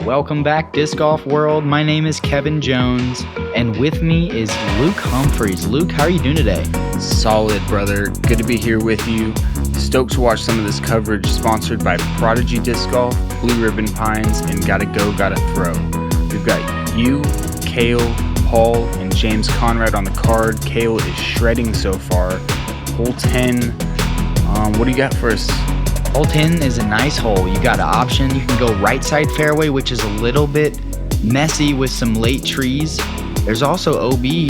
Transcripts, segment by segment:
Welcome back, Disc Golf World. My name is Kevin Jones, and with me is Luke Humphreys. Luke, how are you doing today? Solid, brother. Good to be here with you. Stoked to watch some of this coverage, sponsored by Prodigy Disc Golf, Blue Ribbon Pines, and Gotta Go, Gotta Throw. We've got you, Cale, Paul, and James Conrad on the card. Cale is shredding so far. Hole 10. What do you got for us? Hole 10 is a nice hole. You got an option. You can go right side fairway, which is a little bit messy with some late trees. There's also OB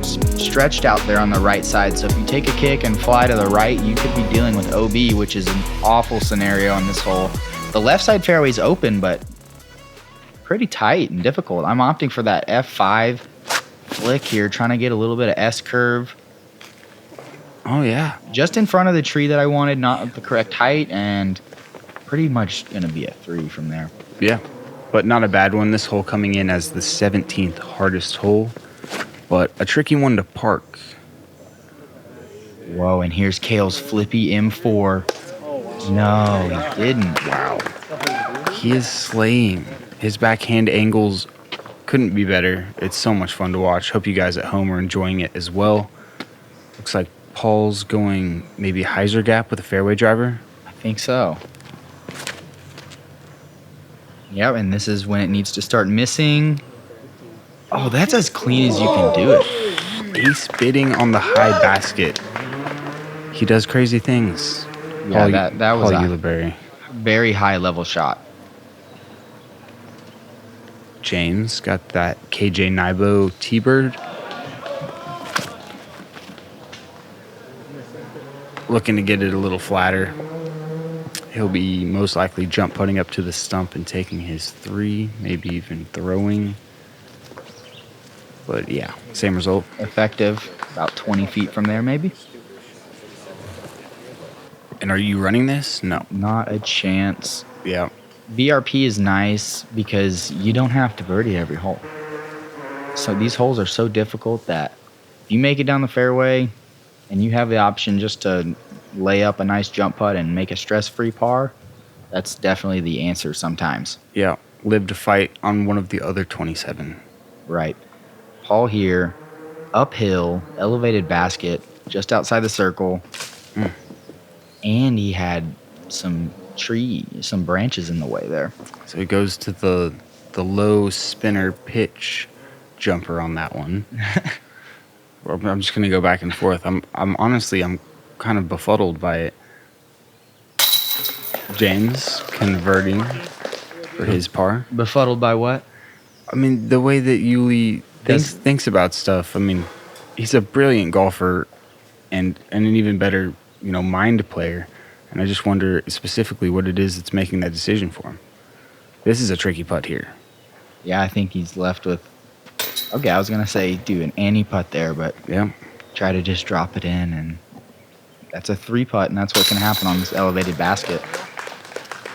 stretched out there on the right side. So if you take a kick and fly to the right, you could be dealing with OB, which is an awful scenario on this hole. The left side fairway is open, but pretty tight and difficult. I'm opting for that F5 flick here, trying to get a little bit of S curve. Oh, yeah. Just in front of the tree that I wanted, not the correct height, and pretty much going to be a 3 from there. Yeah, but not a bad one. This hole coming in as the 17th hardest hole, but a tricky one to park. Whoa, and here's Cale's flippy M4. No, he didn't. Wow. He is slaying. His backhand angles couldn't be better. It's so much fun to watch. Hope you guys at home are enjoying it as well. Looks like Paul's going maybe hyzer gap with a fairway driver. I think so. Yep, and this is when it needs to start missing. Oh, that's as clean as you can do it. Ace bidding on the high basket. He does crazy things. Yeah, that was Paul a Ulibarri. very high level shot. James got that KJ Nybo T-bird. Looking to get it a little flatter. He'll be most likely jump putting up to the stump and taking his 3, maybe even throwing. But yeah, same result. Effective, about 20 feet from there maybe. And are you running this? No. Not a chance. Yeah. BRP is nice because you don't have to birdie every hole. So these holes are so difficult that if you make it down the fairway and you have the option just to lay up a nice jump putt and make a stress-free par, that's definitely the answer sometimes. Yeah, live to fight on one of the other 27. Right. Paul here, uphill, elevated basket, just outside the circle. And he had some branches in the way there. So he goes to the low spinner pitch jumper on that one. I'm just gonna go back and forth. I'm honestly kind of befuddled by it. James converting for his par. Befuddled by what? I mean, the way that Uli thinks about stuff. I mean, he's a brilliant golfer and an even better, mind player. And I just wonder specifically what it is that's making that decision for him. This is a tricky putt here. Yeah, I think he's left with... Okay, I was going to say do an Annie putt there, but yeah, try to just drop it in, and that's a 3 putt, and that's what can happen on this elevated basket.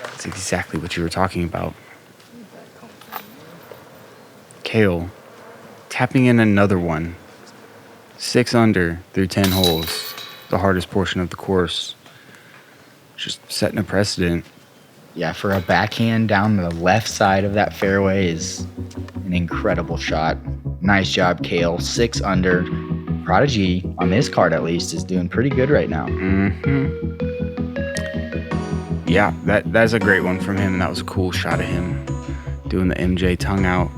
That's exactly what you were talking about. Cale tapping in another one. 6 under through 10 holes, the hardest portion of the course. Just setting a precedent. Yeah, for a backhand down the left side of that fairway is an incredible shot. Nice job, Cale. 6 under. Prodigy, on this card at least, is doing pretty good right now. Yeah, that's a great one from him. That was a cool shot of him doing the MJ tongue out.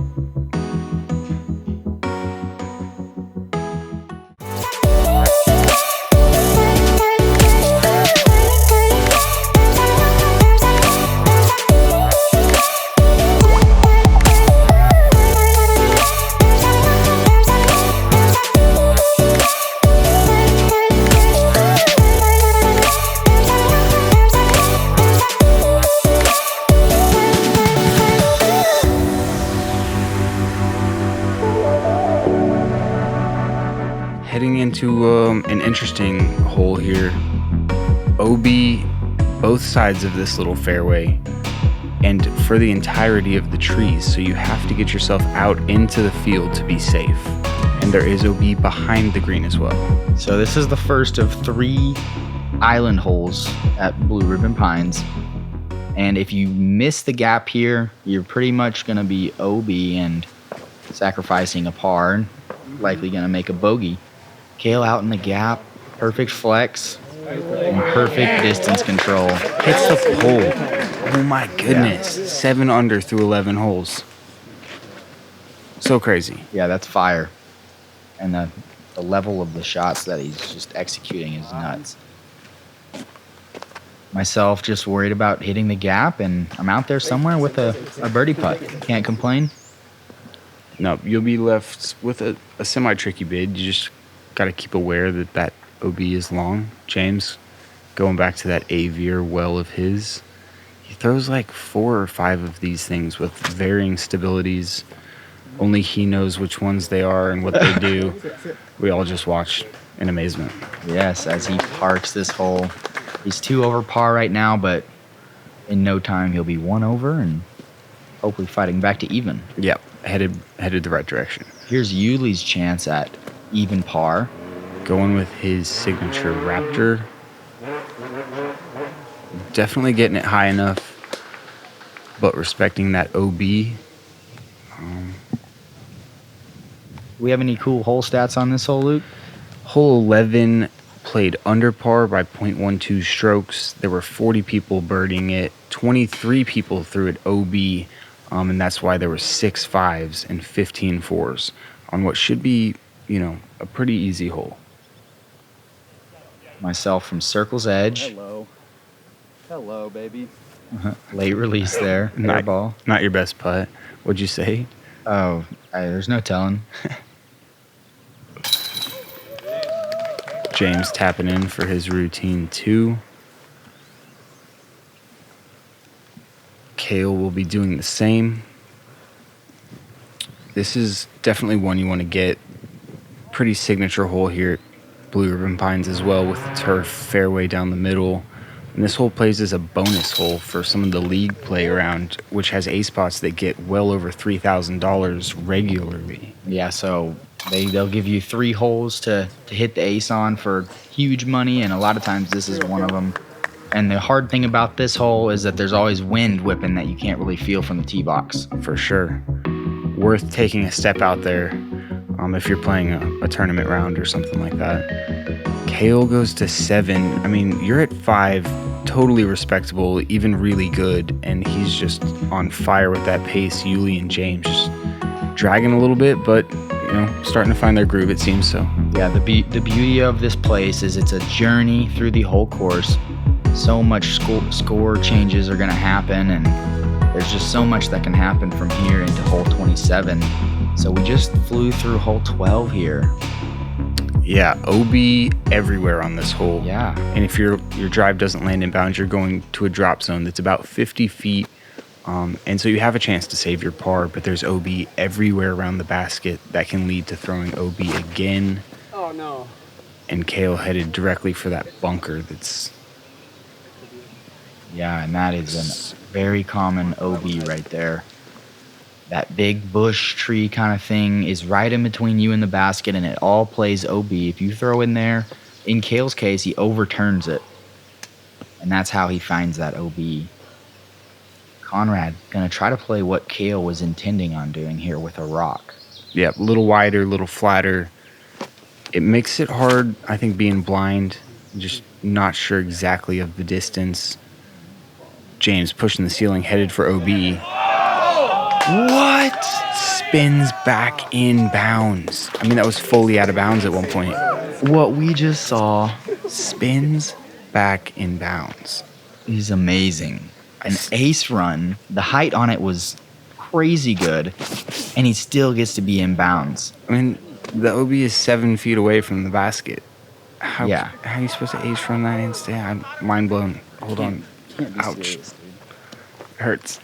Heading into an interesting hole here. OB, both sides of this little fairway, and for the entirety of the trees. So you have to get yourself out into the field to be safe. And there is OB behind the green as well. So this is the first of 3 island holes at Blue Ribbon Pines. And if you miss the gap here, you're pretty much going to be OB and sacrificing a par, likely going to make a bogey. Cale out in the gap, perfect flex, and perfect distance control. Hits the pole. Oh my goodness. Yeah. 7 under through 11 holes. So crazy. Yeah, that's fire. And the level of the shots that he's just executing is nuts. Myself just worried about hitting the gap, and I'm out there somewhere with a birdie putt. Can't complain. No, you'll be left with a semi-tricky bid. You just got to keep aware that OB is long. James, going back to that Avier well of his, he throws like 4 or 5 of these things with varying stabilities. Only he knows which ones they are and what they do. We all just watch in amazement. Yes, as he parks this hole. He's 2 over par right now, but in no time he'll be 1 over and hopefully fighting back to even. Yep, headed the right direction. Here's Uli's chance at even par. Going with his signature Raptor. Definitely getting it high enough, but respecting that OB. We have any cool hole stats on this hole, Luke? Hole 11 played under par by 0.12 strokes. There were 40 people birdieing it. 23 people threw it OB, and that's why there were 6 5s and 15 4s on what should be, a pretty easy hole. Myself from Circle's Edge. Hello, baby. Late release there. Ball. Not your best putt. What'd you say? Oh, there's no telling. James tapping in for his routine 2. Cale will be doing the same. This is definitely one you want to get. Pretty signature hole here at Blue Ribbon Pines as well, with the turf fairway down the middle. And this hole plays as a bonus hole for some of the league play around, which has A spots that get well over $3,000 regularly. Yeah, so they'll give you 3 holes to hit the ace on for huge money, and a lot of times this is one of them. And the hard thing about this hole is that there's always wind whipping that you can't really feel from the tee box. For sure. Worth taking a step out there if you're playing a tournament round or something like that. Cale goes to 7. I mean, you're at 5, totally respectable, even really good, and he's just on fire with that pace. Uli and James just dragging a little bit, but starting to find their groove, it seems so. Yeah, the beauty of this place is it's a journey through the whole course. So much score changes are going to happen, and there's just so much that can happen from here into hole 27. So we just flew through hole 12 here. Yeah, OB everywhere on this hole. Yeah. And if your drive doesn't land in bounds, you're going to a drop zone that's about 50 feet. And so you have a chance to save your par, but there's OB everywhere around the basket that can lead to throwing OB again. Oh, no. And Cale headed directly for that bunker that's... Yeah, and that is a very common OB right there. That big bush tree kind of thing is right in between you and the basket, and it all plays OB. If you throw in there, in Cale's case, he overturns it. And that's how he finds that OB. Conrad going to try to play what Cale was intending on doing here with a rock. Yeah, a little wider, a little flatter. It makes it hard, I think, being blind, just not sure exactly of the distance. James pushing the ceiling, headed for OB. What? Spins back in bounds. I mean, that was fully out of bounds at one point. What we just saw spins back in bounds. Is amazing. An ace run, the height on it was crazy good, and he still gets to be in bounds. I mean, the OB is 7 feet away from the basket. How are you supposed to ace run that instant? I'm mind blown. Hold on. Ouch. Hurts.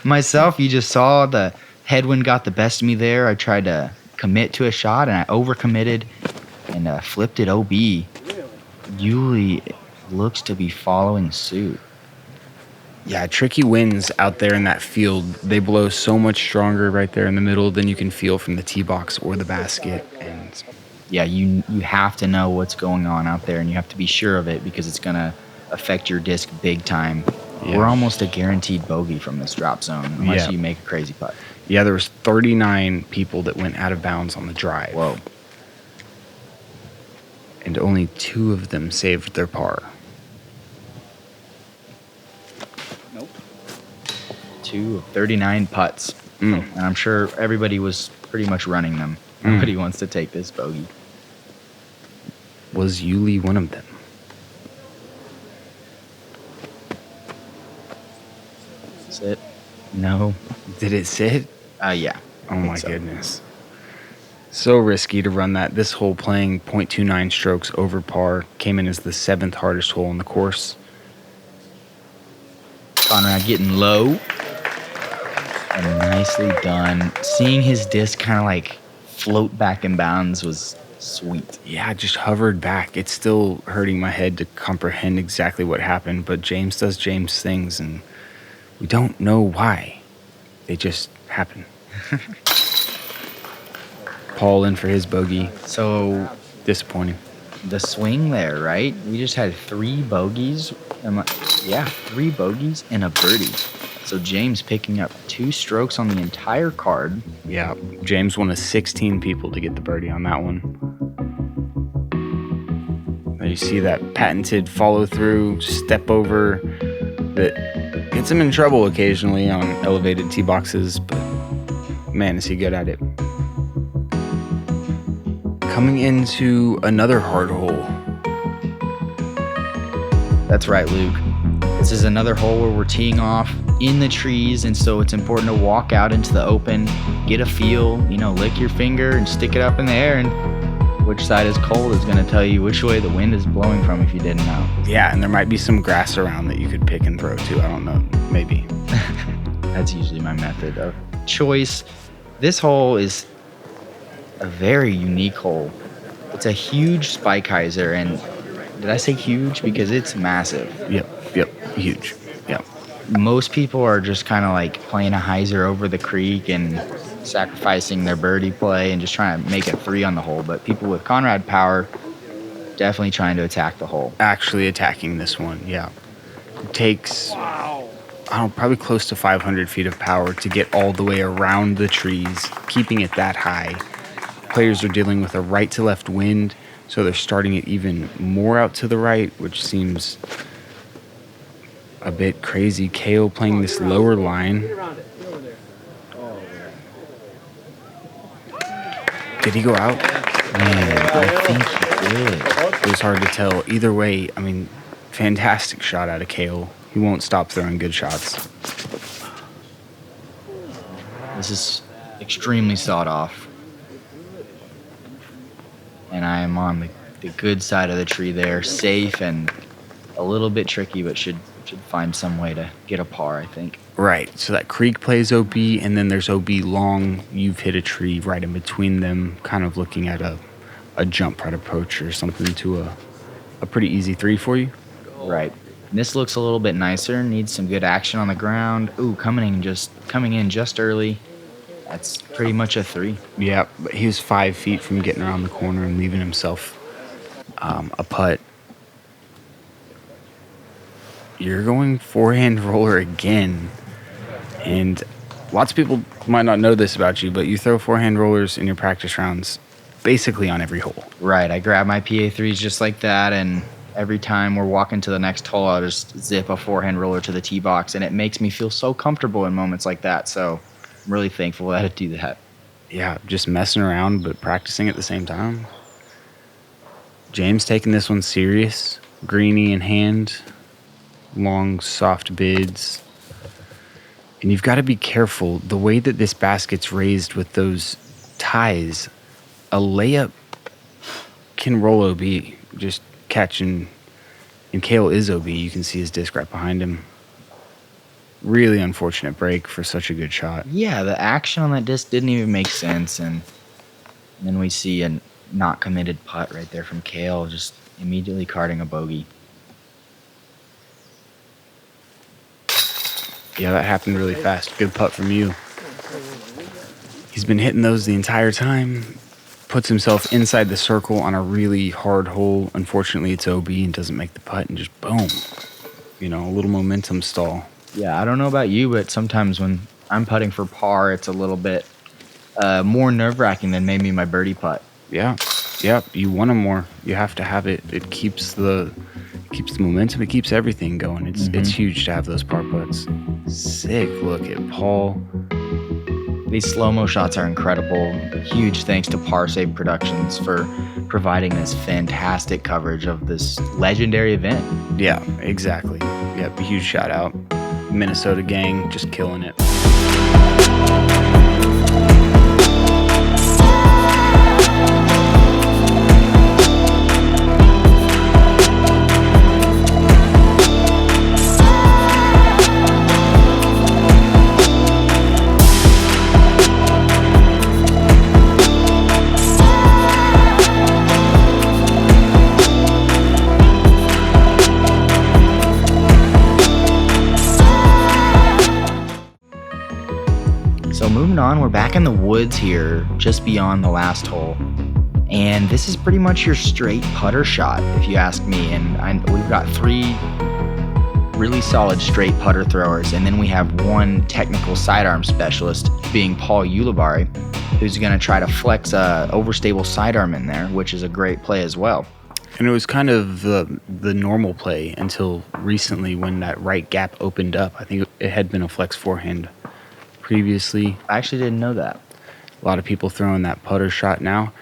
Myself, you just saw the headwind got the best of me there. I tried to commit to a shot, and I overcommitted and flipped it OB. Really? Uli looks to be following suit. Yeah, tricky winds out there in that field. They blow so much stronger right there in the middle than you can feel from the tee box or the basket. And yeah, you have to know what's going on out there, and you have to be sure of it because it's going to affect your disc big time. Yeah. We're almost a guaranteed bogey from this drop zone unless Yeah. you make a crazy putt. Yeah, there was 39 people that went out of bounds on the drive. Whoa. And only 2 of them saved their par. Nope. 2 of 39 putts. Mm. And I'm sure everybody was pretty much running them. Nobody wants to take this bogey. Was Uli one of them? Sit. No. Did it sit? Yeah. Oh my goodness. So risky to run that. This hole playing .29 strokes over par came in as the 7th hardest hole on the course. Conrad getting low. And nicely done. Seeing his disc kind of like float back in bounds was sweet. Yeah, just hovered back. It's still hurting my head to comprehend exactly what happened, but James does James things, and we don't know why. They just happen. Paul in for his bogey. So Disappointing. the swing there, right? We just had 3 bogeys. 3 bogeys and a birdie. So James picking up 2 strokes on the entire card. Yeah, James one of 16 people to get the birdie on that one. Now you see that patented follow-through, step over that gets him in trouble occasionally on elevated tee boxes, but man, is he good at it. Coming into another hard hole. That's right, Luke. This is another hole where we're teeing off in the trees, and so it's important to walk out into the open, get a feel, lick your finger and stick it up in the air, and which side is cold is going to tell you which way the wind is blowing from if you didn't know. Yeah, and there might be some grass around that you could pick and throw too. I don't know. Maybe. That's usually my method of choice. This hole is a very unique hole. It's a huge spike hyzer, and did I say huge? Because it's massive. Yep, huge. Yep. Most people are just kind of like playing a hyzer over the creek and sacrificing their birdie play and just trying to make a 3 on the hole. But people with Conrad power definitely trying to attack the hole. Actually attacking this one, yeah. It takes, probably close to 500 feet of power to get all the way around the trees, keeping it that high. Players are dealing with a right to left wind, so they're starting it even more out to the right, which seems a bit crazy. Cale playing this lower line. Did he go out? Man, I think he did. It was hard to tell. Either way, fantastic shot out of Cale. He won't stop throwing good shots. This is extremely sought off. And I am on the good side of the tree there, safe and a little bit tricky, but should find some way to get a par, I think. Right, so that creek plays OB, and then there's OB long. You've hit a tree right in between them, kind of looking at a jump putt approach or something to a pretty easy 3 for you. Right. And this looks a little bit nicer, needs some good action on the ground. Ooh, coming in just early. That's pretty much a 3. Yeah, but he was 5 feet from getting around the corner and leaving himself a putt. You're going forehand roller again. And lots of people might not know this about you, but you throw forehand rollers in your practice rounds basically on every hole. Right. I grab my PA3s just like that, and every time we're walking to the next hole, I'll just zip a forehand roller to the tee box, and it makes me feel so comfortable in moments like that. So I'm really thankful that I do that. Yeah, just messing around, but practicing at the same time. James taking this one serious. Greenie in hand. Long, soft bids. And you've got to be careful. The way that this basket's raised with those ties, a layup can roll OB. Just catching. And Cale is OB. You can see his disc right behind him. Really unfortunate break for such a good shot. Yeah, the action on that disc didn't even make sense, and then we see a not committed putt right there from Cale, just immediately carding a bogey. Yeah, that happened really fast. Good putt from you. He's been hitting those the entire time. puts himself inside the circle on a really hard hole. Unfortunately, it's OB and doesn't make the putt, and just boom. A little momentum stall. Yeah, I don't know about you, but sometimes when I'm putting for par, it's a little bit more nerve-wracking than maybe my birdie putt. Yeah, you want them more. You have to have it. It keeps the momentum. It keeps everything going. It's huge to have those par putts. Sick look at Paul. These slow-mo shots are incredible. Huge thanks to Parsave Productions for providing this fantastic coverage of this legendary event. Yeah, exactly. Yep, huge shout out. Minnesota gang, just killing it. Moving on, we're back in the woods here, just beyond the last hole. And this is pretty much your straight putter shot, if you ask me. And we've got 3 really solid straight putter throwers. And then we have 1 technical sidearm specialist, being Paul Ulibarri, who's going to try to flex a overstable sidearm in there, which is a great play as well. And it was kind of the normal play until recently when that right gap opened up. I think it had been a flex forehand previously. I actually didn't know that. A lot of people throwing that putter shot now.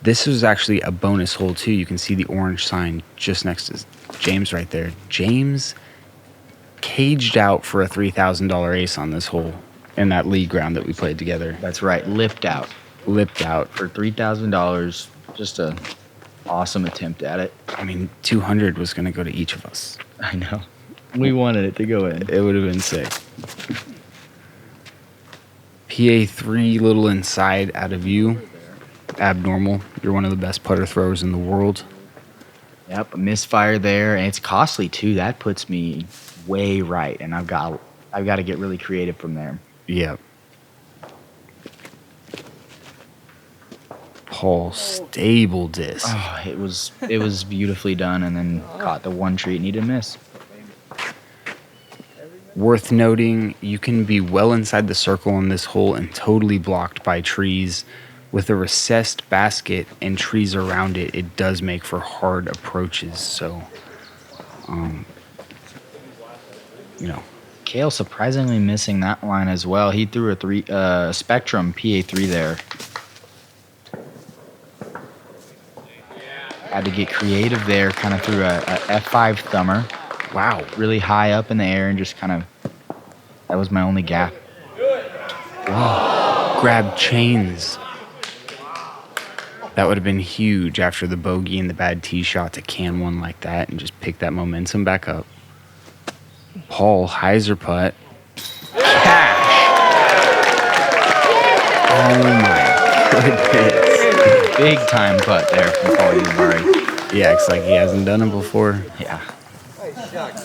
This was actually a bonus hole too. You can see the orange sign just next to James right there. James caged out for a $3,000 ace on this hole in that league round that we played together. That's right, lipped out for $3,000. Just a awesome attempt at it. I mean, 200 was going to go to each of us. I know. We wanted it to go in. It would have been sick. PA3 little inside out of you. Abnormal. You're one of the best putter throwers in the world. Yep, a misfire there, and it's costly too. That puts me way right, and I've got to get really creative from there. Yep. Paul, stable disc. Oh, it was beautifully done, and then caught the one tree it needed to miss. Worth noting, you can be well inside the circle on this hole and totally blocked by trees. With a recessed basket and trees around it, it does make for hard approaches. So, Cale surprisingly missing that line as well. He threw a Spectrum PA3 there. Had to get creative there, kind of threw a F5 thumber. Wow, really high up in the air and just kind of, that was my only gap. Wow, grab chains. That would have been huge after the bogey and the bad tee shot to can one like that and just pick that momentum back up. Paul, hyzer putt. Cash! Oh my goodness. Big time putt there from Paul Ulibarri. Yeah, it's like he hasn't done it before. Yeah.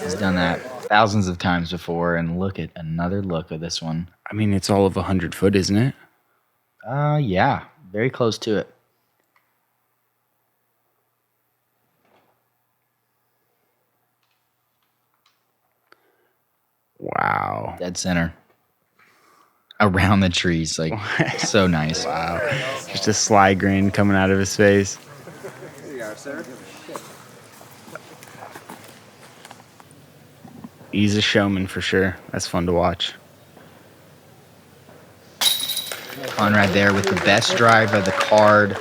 He's done that thousands of times before, and look at another look of this one. I mean, it's all of 100 foot, isn't it? Yeah, very close to it. Wow. Dead center. Around the trees, like, so nice. Wow. Just a sly grin coming out of his face. Here you are, sir. He's a showman for sure. That's fun to watch. Conrad there with the best drive of the card,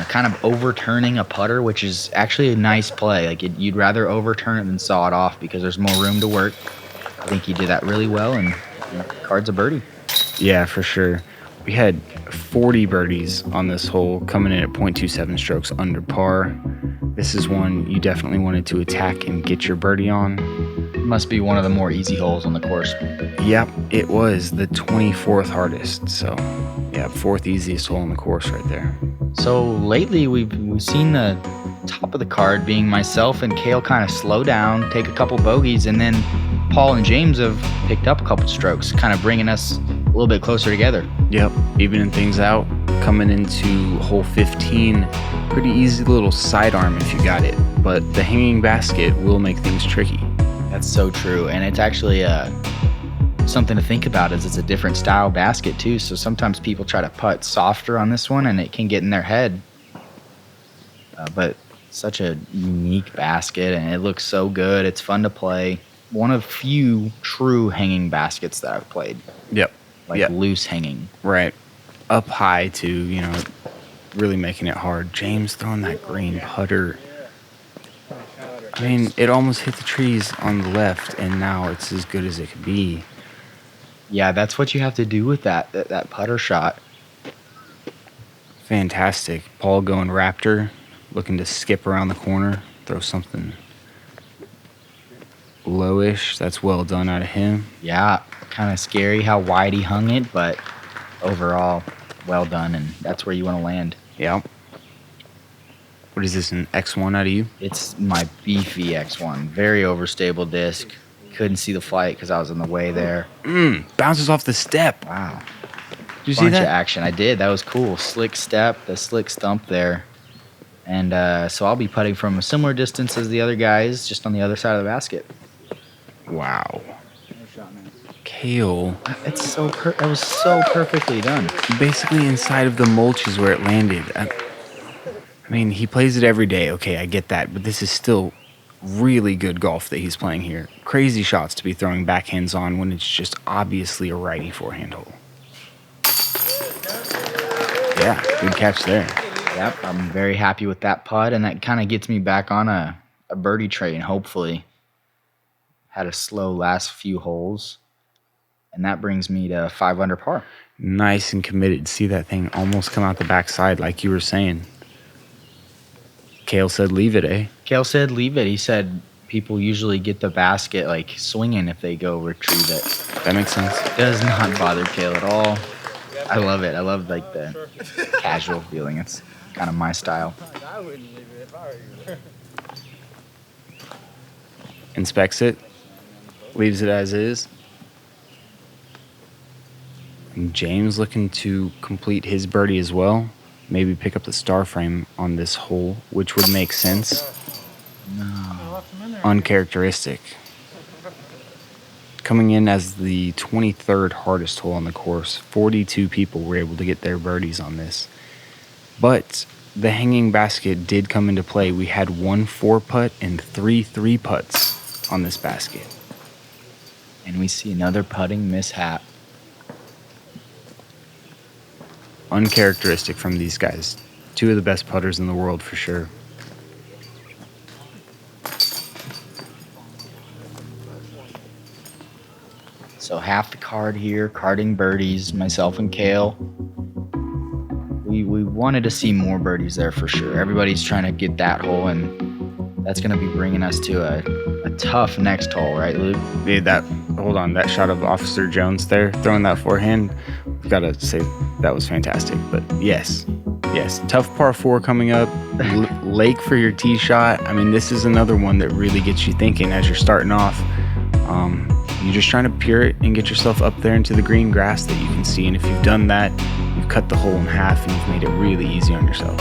kind of overturning a putter, which is actually a nice play. Like, you'd rather overturn it than saw it off because there's more room to work. I think he did that really well, and the card's a birdie. Yeah, for sure. We had 40 birdies on this hole, coming in at .27 strokes under par. This is one you definitely wanted to attack and get your birdie on. Must be one of the more easy holes on the course. Yep, it was the 24th hardest. So, yeah, 4th easiest hole on the course right there. So lately we've seen the top of the card being myself and Cale kind of slow down, take a couple bogeys, and then Paul and James have picked up a couple strokes, kind of bringing us a little bit closer together. Yep, evening things out. coming into hole 15. Pretty easy little sidearm if you got it, but the hanging basket will make things tricky. That's so true, and it's actually something to think about is it's a different style basket too, so sometimes people try to putt softer on this one and it can get in their head. But such a unique basket and it looks so good. It's fun to play. One of few true hanging baskets that I've played. Yep. Loose hanging. Right. Up high too, really making it hard. James throwing that green putter. I mean, it almost hit the trees on the left and now it's as good as it could be. Yeah, that's what you have to do with that putter shot. Fantastic. Paul going Raptor, looking to skip around the corner, throw something lowish. That's well done out of him. Yeah, kind of scary how wide he hung it, but overall, well done, and that's where you want to land. Yeah. What is this, an X1 out of you? It's my beefy X1. Very overstable disc. Couldn't see the flight because I was in the way there. Bounces off the step. Wow. Did you see Bunch that? of action. I did. That was cool. Slick step, the slick stump there. And so I'll be putting from a similar distance as the other guys, just on the other side of the basket. Wow. Cale. It was so perfectly done. Basically inside of the mulch is where it landed. I mean, he plays it every day. Okay, I get that. But this is still really good golf that he's playing here. Crazy shots to be throwing backhands on when it's just obviously a righty forehand hole. Yeah, good catch there. Yep, I'm very happy with that putt, and that kind of gets me back on a birdie train, hopefully. Had a slow last few holes, and that brings me to 5 under par. Nice and committed. See that thing almost come out the backside like you were saying. Cale said leave it, eh? Cale said leave it. He said people usually get the basket swinging if they go retrieve it. That makes sense. Does not bother Cale at all. I love it. I love the casual feeling. It's kind of my style. I wouldn't leave it if I were you. Inspects it. Leaves it as is. And James looking to complete his birdie as well. Maybe pick up the star frame on this hole, which would make sense. No. Uncharacteristic. Coming in as the 23rd hardest hole on the course, 42 people were able to get their birdies on this. But the hanging basket did come into play. We had 1 4-putt and 3 3-putts on this basket. And we see another putting mishap. Uncharacteristic from these guys. 2 of the best putters in the world for sure. So half the card here, carding birdies, myself and Cale. We wanted to see more birdies there for sure. Everybody's trying to get that hole, and that's going to be bringing us to a tough next hole, right, Luke? Yeah, hold on, that shot of Officer Jones there, throwing that forehand, we've got to say that was fantastic. But yes, tough par 4 coming up. Lake for your tee shot. I mean, this is another one that really gets you thinking as you're starting off. You're just trying to pure it and get yourself up there into the green grass that you can see. And if you've done that, you've cut the hole in half and you've made it really easy on yourself.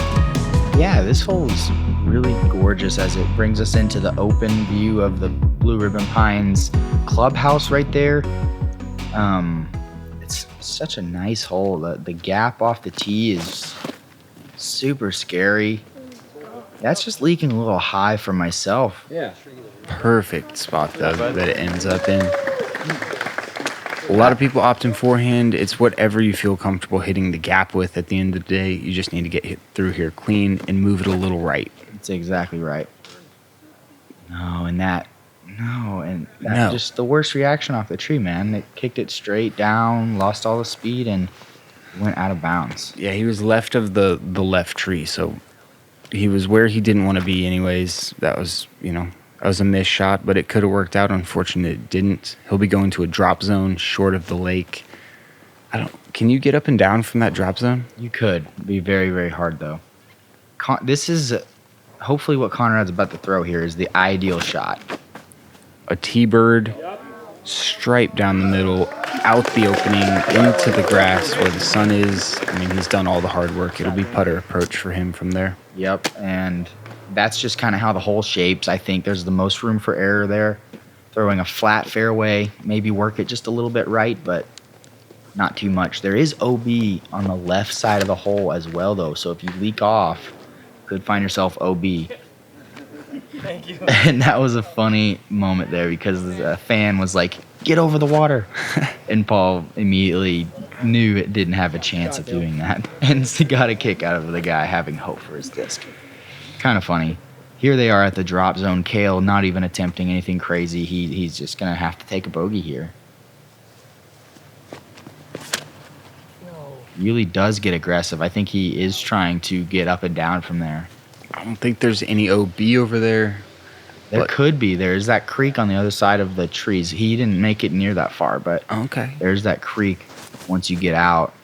Yeah, this hole is really gorgeous as it brings us into the open view of the Blue Ribbon Pines clubhouse right there. It's such a nice hole. The gap off the tee is super scary. That's just leaking a little high for myself. Yeah. Perfect spot though that it ends up in. A lot of people opt in forehand. It's whatever you feel comfortable hitting the gap with at the end of the day. You just need to get hit through here clean and move it a little right. That's exactly right. No. Just the worst reaction off the tree, man. It kicked it straight down, lost all the speed, and went out of bounds. Yeah, he was left of the left tree, so he was where he didn't want to be anyways. That was a missed shot, but it could have worked out. Unfortunately, it didn't. He'll be going to a drop zone short of the lake. Can you get up and down from that drop zone? You could. It'd be very, very hard, though. This is hopefully what Conrad's about to throw here is the ideal shot. A T-bird stripe down the middle, out the opening, into the grass where the sun is. I mean, he's done all the hard work. It'll be putter approach for him from there. Yep, and that's just kind of how the hole shapes. I think there's the most room for error there. Throwing a flat fairway, maybe work it just a little bit right, but not too much. There is OB on the left side of the hole as well, though, so if you leak off, you could find yourself OB. Thank you. And that was a funny moment there because a fan was like, "Get over the water." And Paul immediately knew it didn't have a chance of doing that. And he got a kick out of the guy having hope for his disc. Kind of funny. Here they are at the drop zone. Cale not even attempting anything crazy. He's just going to have to take a bogey here. Uli does get aggressive. I think he is trying to get up and down from there. I don't think there's any OB over there. There could be. There's that creek on the other side of the trees. He didn't make it near that far, but Okay. there's that creek once you get out.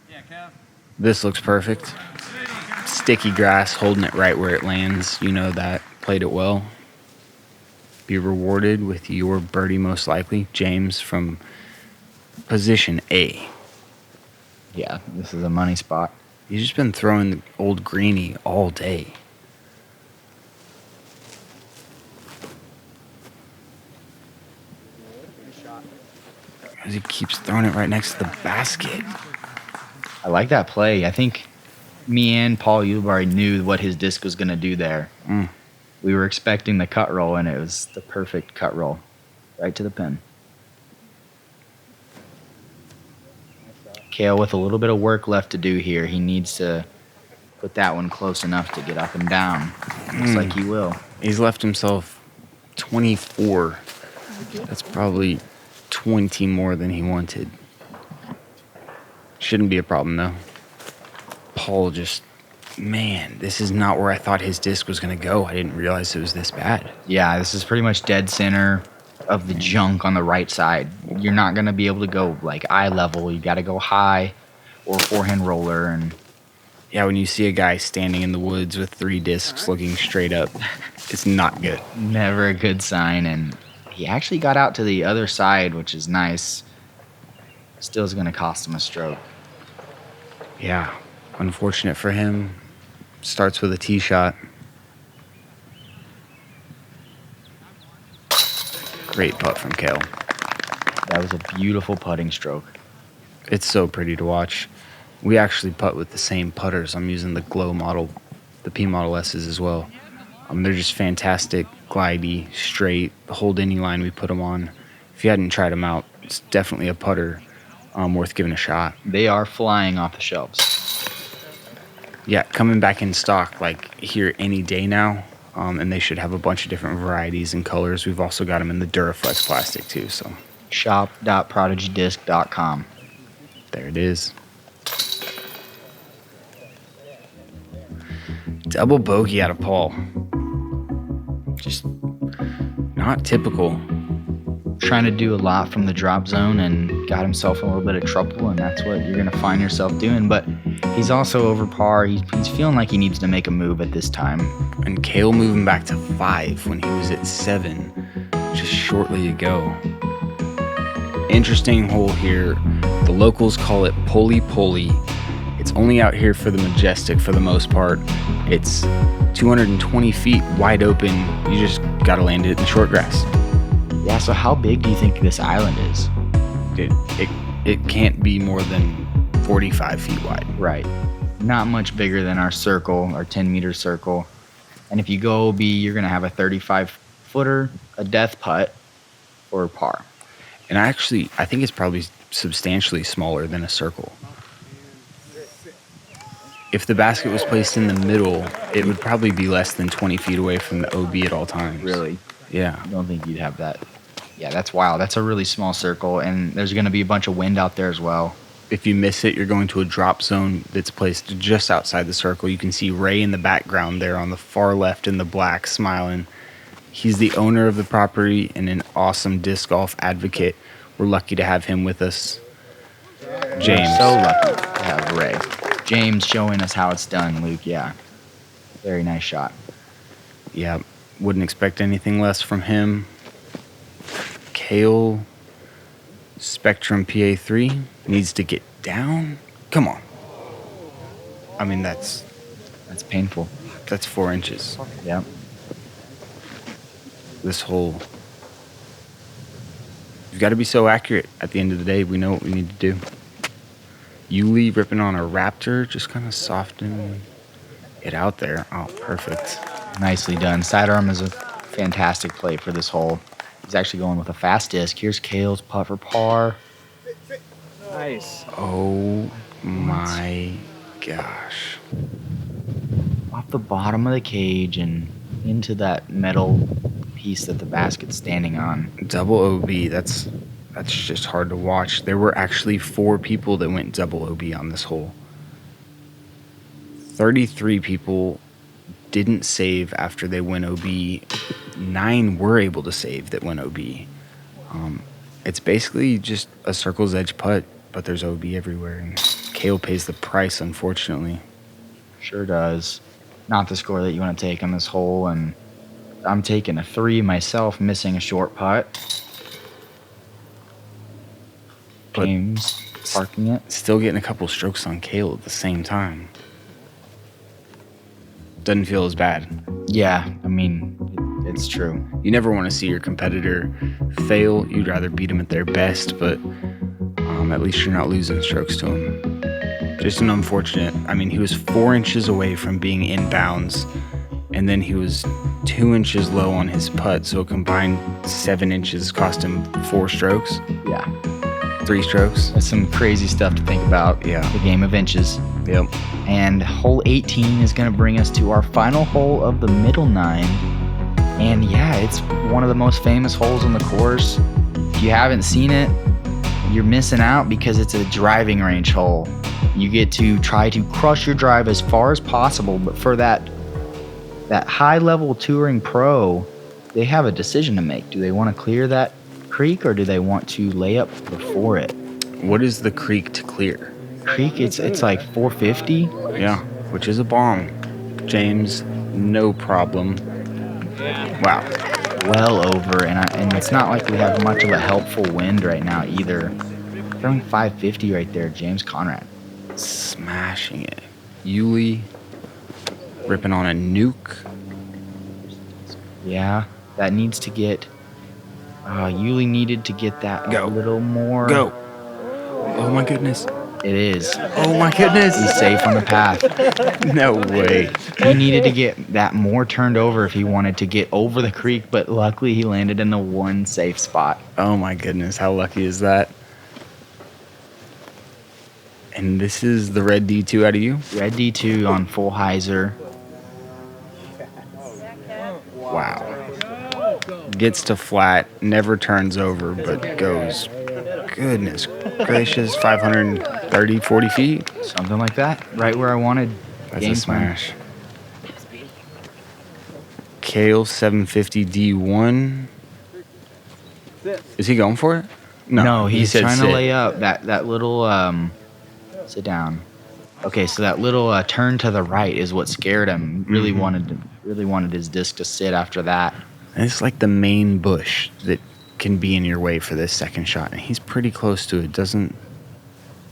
Yeah, Kev. This looks perfect. Sticky grass, holding it right where it lands. You know that. Played it well. Be rewarded with your birdie most likely. James from position A. Yeah, this is a money spot. He's just been throwing the old greenie all day. As he keeps throwing it right next to the basket. I like that play. I think me and Paul Ulibarri knew what his disc was going to do there. We were expecting the cut roll, and it was the perfect cut roll. Right to the pin. Cale with a little bit of work left to do here. He needs to put that one close enough to get up and down. Looks like he will. He's left himself 24. That's probably 20 more than he wanted. Shouldn't be a problem, though. Paul just, man, this is not where I thought his disc was going to go. I didn't realize it was this bad. Yeah, this is pretty much dead center of the junk on the right side. You're not going to be able to go like eye level. You got to go high or forehand roller. And Yeah, when you see a guy standing in the woods with 3 discs looking straight up, it's not good. never a good sign. And he actually got out to the other side, which is nice. Still is going to cost him a stroke. Yeah, unfortunate for him. Starts with a tee shot. Great putt from Cale. That was a beautiful putting stroke. It's so pretty to watch. We actually putt with the same putters. I'm using the Glow model, the P Model S's as well. They're just fantastic, glidey, straight, hold any line we put them on. If you hadn't tried them out, it's definitely a putter worth giving a shot. They are flying off the shelves. Yeah, coming back in stock like here any day now, and they should have a bunch of different varieties and colors. We've also got them in the Duraflex plastic too. So shop.prodigydisc.com. there it is. Double bogey out of Paul. Just not typical. Trying to do a lot from the drop zone and got himself in a little bit of trouble, and that's what you're going to find yourself doing. But he's also over par. He's feeling like he needs to make a move at this time. And Cale moving back to 5 when he was at 7 just shortly ago. Interesting hole here. The locals call it Poli Poli. It's only out here for the Majestic for the most part. It's 220 feet wide open. You just got to land it in the short grass. Yeah, so how big do you think this island is? It can't be more than 45 feet wide. Right. Not much bigger than our circle, our 10-meter circle. And if you go OB, you're going to have a 35-footer, a death putt, or par. And I think it's probably substantially smaller than a circle. If the basket was placed in the middle, it would probably be less than 20 feet away from the OB at all times. Really? Yeah. I don't think you'd have that. Yeah, that's wild. That's a really small circle, and there's going to be a bunch of wind out there as well. If you miss it, you're going to a drop zone that's placed just outside the circle. You can see Ray in the background there on the far left in the black smiling. He's the owner of the property and an awesome disc golf advocate. We're lucky to have him with us. James. We're so lucky to have Ray. James showing us how it's done, Luke. Yeah. Very nice shot. Yeah, wouldn't expect anything less from him. Cale Spectrum PA3 needs to get down. Come on. I mean, that's painful. That's 4 inches. Yep. This hole. You've got to be so accurate. At the end of the day, we know what we need to do. Uli ripping on a Raptor, just kind of softening it out there. Oh, perfect. Nicely done. Sidearm is a fantastic play for this hole. He's actually going with a fast disc. Here's Cale's putt for par. Nice. Oh my gosh. Off the bottom of the cage and into that metal piece that the basket's standing on. Double OB, that's just hard to watch. There were actually 4 people that went double OB on this hole. 33 people didn't save after they went OB. 9 were able to save that went OB. It's basically just a circle's edge putt, but there's OB everywhere. And Cale pays the price, unfortunately. Sure does. Not the score that you want to take on this hole, and I'm taking a 3 myself, missing a short putt. But James parking it. Still getting a couple strokes on Cale at the same time. Doesn't feel as bad. Yeah, I mean, it's true. You never want to see your competitor fail. You'd rather beat them at their best, but at least you're not losing strokes to him. Just an unfortunate. I mean, he was 4 inches away from being inbounds, and then he was 2 inches low on his putt, so a combined 7 inches cost him 4 strokes. Yeah. 3 strokes. That's some crazy stuff to think about. Yeah. The game of inches. Yep. And hole 18 is going to bring us to our final hole of the middle 9. And yeah, it's one of the most famous holes on the course. If you haven't seen it, you're missing out because it's a driving range hole. You get to try to crush your drive as far as possible, but for that high-level touring pro, they have a decision to make. Do they want to clear that creek or do they want to lay up before it? What is the creek to clear? Creek, it's like 450. Yeah, which is a bomb. James, no problem. Wow. Well over, and it's not like we have much of a helpful wind right now either. Throwing 550 right there, James Conrad. Smashing it. Uli ripping on a nuke. Yeah, that needs to get... Uli needed to get that a little more... Go. Oh my goodness. It is. Oh my goodness. He's safe on the path. No way. He needed to get that more turned over if he wanted to get over the creek, but luckily he landed in the one safe spot. Oh my goodness, how lucky is that? And this is the red D2 out of you? Red D2 on full hyzer. Wow. Gets to flat, never turns over, but goes, goodness gracious, 530, 40 feet? Something like that. Right where I wanted. That's Game a smash. Cale 750 D1. Is he going for it? No, he's said trying sit. to lay up that little sit down. Okay, so that little turn to the right is what scared him. Really wanted his disc to sit after that. And it's like the main bush that can be in your way for this second shot, and he's pretty close to it.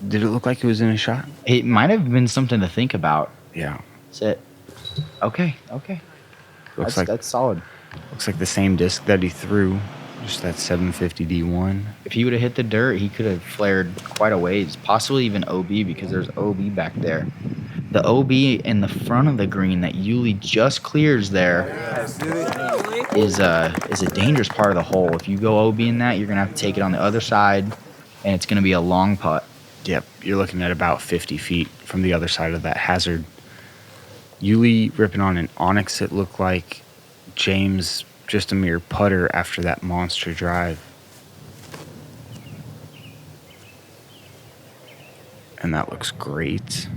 Did it look like it was in a shot? It might have been something to think about. Yeah. Sit. Okay. That's solid. Looks like the same disc that he threw, just that 750 D1. If he would have hit the dirt, he could have flared quite a ways, possibly even OB because there's OB back there. The OB in the front of the green that Uli just clears there is a dangerous part of the hole. If you go OB in that, you're going to have to take it on the other side, and it's going to be a long putt. Yep, you're looking at about 50 feet from the other side of that hazard. Uli ripping on an Onyx, it looked like. James just a mere putter after that monster drive. And that looks great.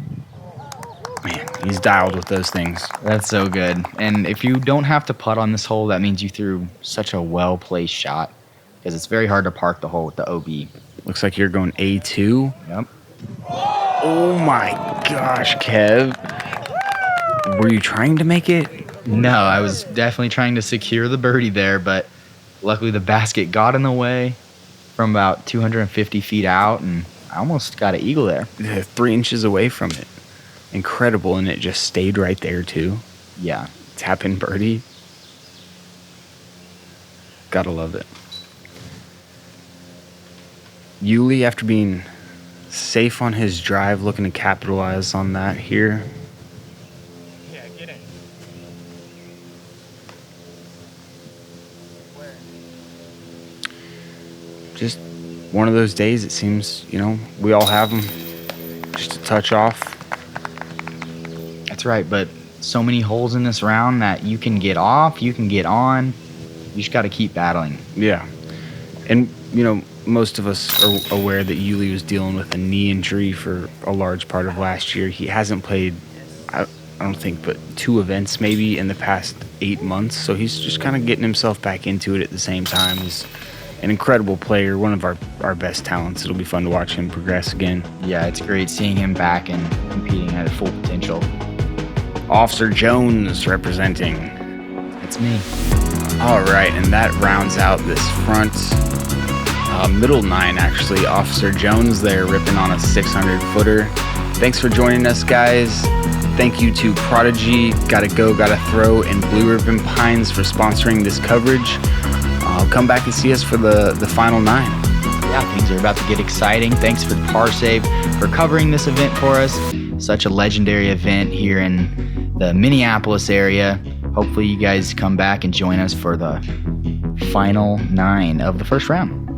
Man, he's dialed with those things. That's so good. And if you don't have to putt on this hole, that means you threw such a well-placed shot because it's very hard to park the hole with the OB. Looks like you're going A2. Yep. Oh my gosh, Kev. Were you trying to make it? No, I was definitely trying to secure the birdie there, but Luckily, the basket got in the way from about 250 feet out, and I almost got an eagle there. 3 inches away from it. Incredible, and it just stayed right there, too. Yeah. Tap in birdie. Gotta love it. Uli, after being safe on his drive, looking to capitalize on that here. Yeah, get in. Where? Just one of those days, it seems, we all have them. Just a touch off. That's right, but so many holes in this round that you can get off, you can get on. You just got to keep battling. Yeah. And, most of us are aware that Uli was dealing with a knee injury for a large part of last year. He hasn't played, I don't think, but 2 events maybe in the past 8 months. So he's just kind of getting himself back into it at the same time. He's an incredible player, one of our best talents. It'll be fun to watch him progress again. Yeah, it's great seeing him back and competing at full potential. Officer Jones representing. That's me. All right, and that rounds out this front. Middle 9, actually. Officer Jones there ripping on a 600-footer. Thanks for joining us, guys. Thank you to Prodigy, Gotta Go, Gotta Throw, and Blue Ribbon Pines for sponsoring this coverage. Come back and see us for the final 9. Yeah, things are about to get exciting. Thanks for Parsave for covering this event for us. Such a legendary event here in the Minneapolis area. Hopefully you guys come back and join us for the final 9 of the first round.